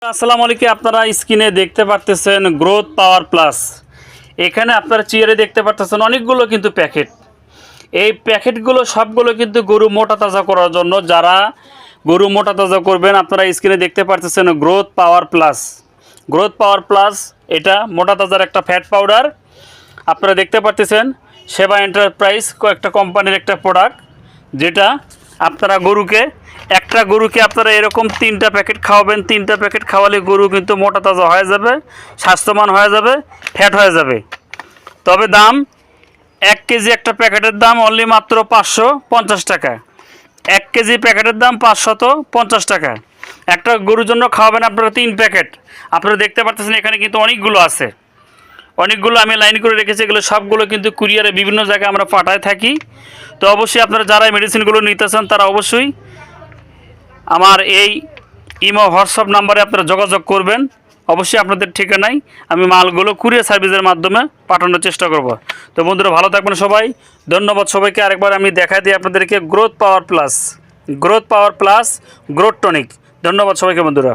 আসসালামু আলাইকুম। আপনারা স্ক্রিনে দেখতে পারতেছেন গ্রোথ পাওয়ার প্লাস। এখানে আপনারা চেয়ারে দেখতে পারতেছেন অনেকগুলো কিন্তু প্যাকেট। এই প্যাকেটগুলো সবগুলো কিন্তু গরু মোটা তাজা করার জন্য। যারা গরু মোটা তাজা করবেন আপনারা স্ক্রিনে দেখতে পারতেছেন growth power plus. Growth power plus এটা মোটা তাজার একটা ফ্যাট পাউডার। আপনারা দেখতে পারতেছেন সেবা এন্টারপ্রাইজ একটা কোম্পানির একটা প্রোডাক্ট, যেটা আপনারা একটা গরুকে আপনারা এরকম 3টা প্যাকেট খাওয়াবেন। 3টা প্যাকেট খাওয়ালে গরু কিন্তু মোটা তাজা হয়ে যাবে, স্বাস্থ্যবান হয়ে যাবে, ফ্যাট হয়ে যাবে। তবে দাম 1 কেজি একটা প্যাকেটের দাম অনলি মাত্র 550 টাকা। 1 কেজি প্যাকেটের দাম 550 টাকা। একটা গরুর জন্য খাওয়াবেন আপনারা 3 প্যাকেট। আপনারা দেখতে পাচ্ছেন এখানে কিন্তু অনেকগুলো আছে, অনেকগুলো আমি লাইন করে রেখেছি। এগুলো সবগুলো কিন্তু কুরিয়ারে বিভিন্ন জায়গায় আমরা পাঠায় থাকি। তো অবশ্যই আপনারা যারা মেডিসিনগুলো নিতে চান তারা অবশ্যই আমার এই ইমো হোয়াটসঅ্যাপ নাম্বারে আপনারা যোগাযোগ করবেন। অবশ্যই আপনাদের ঠিকানায় আমি মালগুলো কুরিয়ার সার্ভিসের মাধ্যমে পাঠানোর চেষ্টা করব। তো বন্ধুরা ভালো থাকবেন সবাই। ধন্যবাদ সবাইকে। আরেকবার আমি দেখাই দিই আপনাদেরকে growth power plus, growth power plus growth tonic. ধন্যবাদ সবাইকে বন্ধুরা।